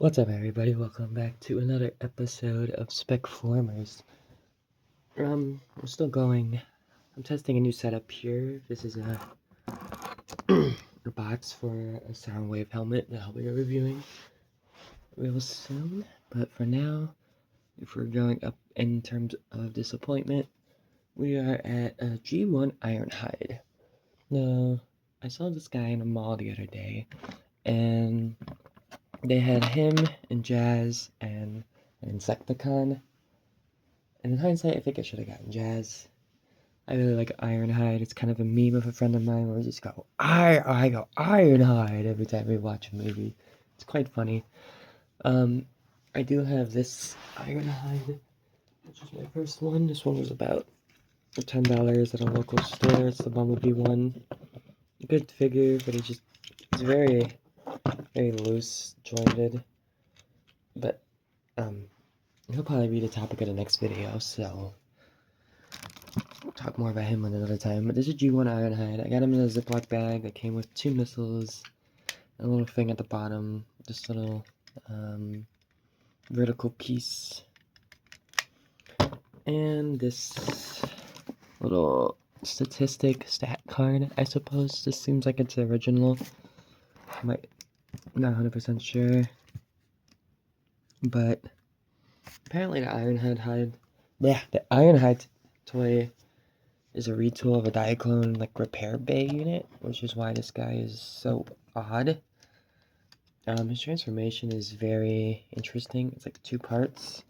What's up, everybody? Welcome back to another episode of SpecFormers. I'm still going. I'm testing a new setup here. This is a a box for a sound wave helmet that I'll be reviewing real soon. But for now, if we're going up in terms of disappointment, we are at a G1 Ironhide. Now, I saw this guy in a mall the other day, and they had him and Jazz and an Insecticon. And in hindsight, I think I should have gotten Jazz. I really like Ironhide. It's kind of a meme of a friend of mine where we just go, I go Ironhide every time we watch a movie. It's quite funny. I do have this Ironhide, which is my first one. This one was about $10 at a local store. It's the Bumblebee one. Good figure, but it's very, very loose jointed. But, he'll probably be the topic of the next video, so we'll talk more about him another time. But this is G1 Ironhide. I got him in a Ziploc bag that came with 2 missiles, a little thing at the bottom, this little vertical piece, and this little stat card, I suppose. This seems like it's original. Not 100% sure. But apparently the Ironhide toy is a retool of a Diaclone like repair bay unit, which is why this guy is so odd. His transformation is very interesting. It's like 2 parts.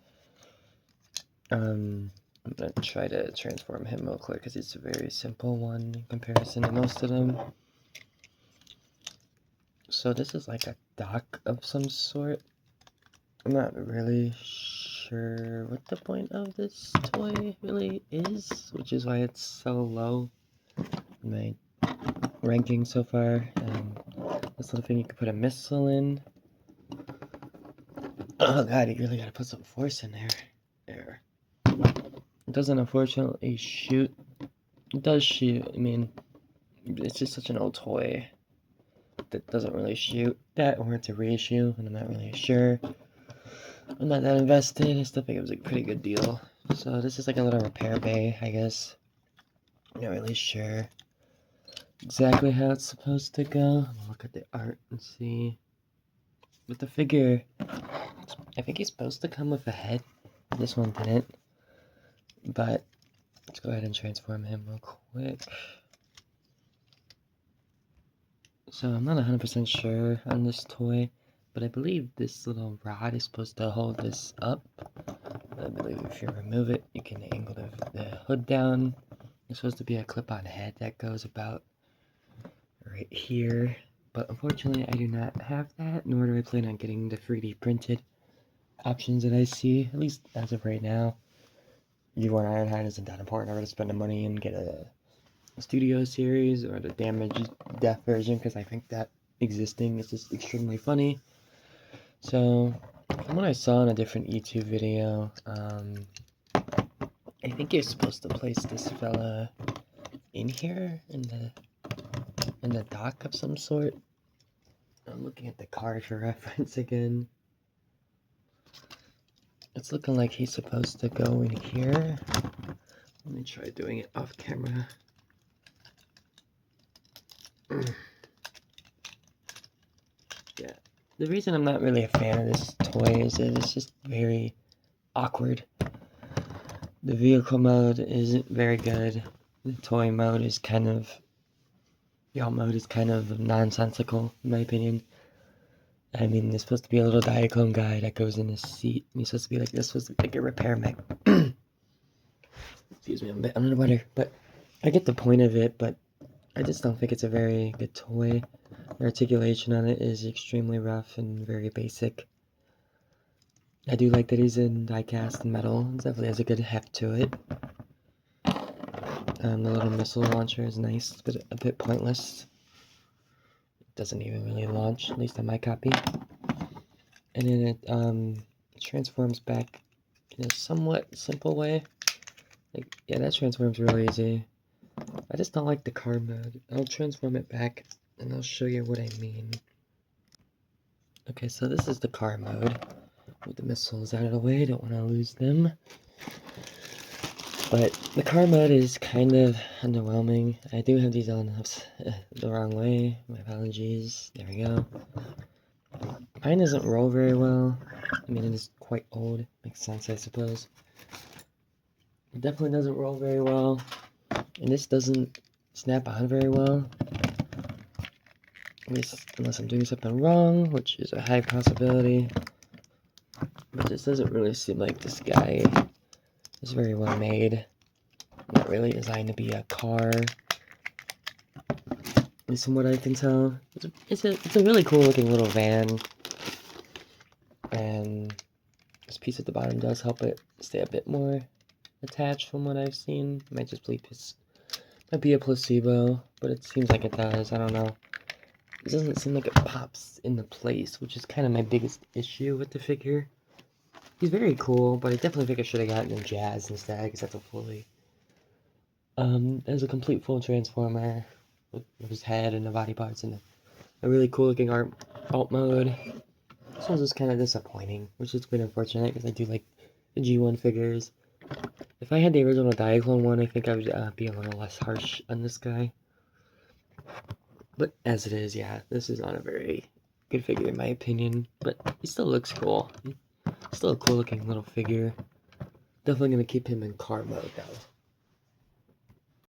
I'm gonna try to transform him real quick because it's a very simple one in comparison to most of them. So this is like a dock of some sort. I'm not really sure what the point of this toy really is, which is why it's so low in my ranking so far. This little thing you can put a missile in. Oh god, you really gotta put some force in there. There. It doesn't unfortunately shoot. It does shoot. I mean, it's just such an old toy that doesn't really shoot. That or it's a reissue, and I'm not really sure. I'm not that invested. I still think it was a pretty good deal. So this is like a little repair bay, I guess. I'm not really sure exactly how it's supposed to go. I'm gonna look at the art and see. With the figure, I think he's supposed to come with a head. This one didn't. But let's go ahead and transform him real quick. So I'm not 100% sure on this toy, but I believe this little rod is supposed to hold this up. I believe if you remove it, you can angle the hood down. It's supposed to be a clip-on head that goes about right here. But unfortunately, I do not have that, nor do I plan on getting the 3D printed options that I see, at least as of right now. G1 Ironhide isn't that important. I'm going to spend the money and get a studio series or the damaged death version because I think that existing is just extremely funny. So from what I saw in a different YouTube video, I think you're supposed to place this fella in here in the dock of some sort. I'm looking at the card for reference again. It's looking like he's supposed to go in here. Let me try doing it off camera. Yeah. The reason I'm not really a fan of this toy is that it's just very awkward. The vehicle mode isn't very good. The toy mode is kind of... The alt mode is kind of nonsensical, in my opinion. I mean, there's supposed to be a little Diaclone guy that goes in his seat. And he's supposed to be like, this was like a repair mech. Excuse me, I'm a bit under the weather. But I get the point of it, but I just don't think it's a very good toy. The articulation on it is extremely rough and very basic. I do like that he's in die-cast and metal. It definitely has a good heft to it. The little missile launcher is nice, but a bit pointless. It doesn't even really launch, at least on my copy. And then it transforms back in a somewhat simple way. Like, yeah, that transforms really easy. I just don't like the car mode. I'll transform it back, and I'll show you what I mean. Okay, so this is the car mode. With the missiles out of the way, don't want to lose them. But the car mode is kind of underwhelming. I do have these on the wrong way. My apologies. There we go. Mine doesn't roll very well. I mean, it is quite old. Makes sense, I suppose. It definitely doesn't roll very well. And this doesn't snap on very well. At least unless I'm doing something wrong, which is a high possibility. But this doesn't really seem like this guy is very well made. Not really designed to be a car. At least from what I can tell. It's a really cool looking little van. And this piece at the bottom does help it stay a bit more attached from what I've seen. Might be a placebo, but it seems like it does. I don't know. It doesn't seem like it pops into place, which is kind of my biggest issue with the figure. He's very cool, but I definitely think I should have gotten a Jazz instead, because that's a fully... there's a complete full Transformer with his head and the body parts and a really cool looking alt mode. This one's just kind of disappointing, which is quite unfortunate, because I do like the G1 figures. If I had the original Diaclone one, I think I would be a little less harsh on this guy. But as it is, yeah, this is not a very good figure in my opinion, but he still looks cool. Still a cool looking little figure. Definitely gonna keep him in car mode though.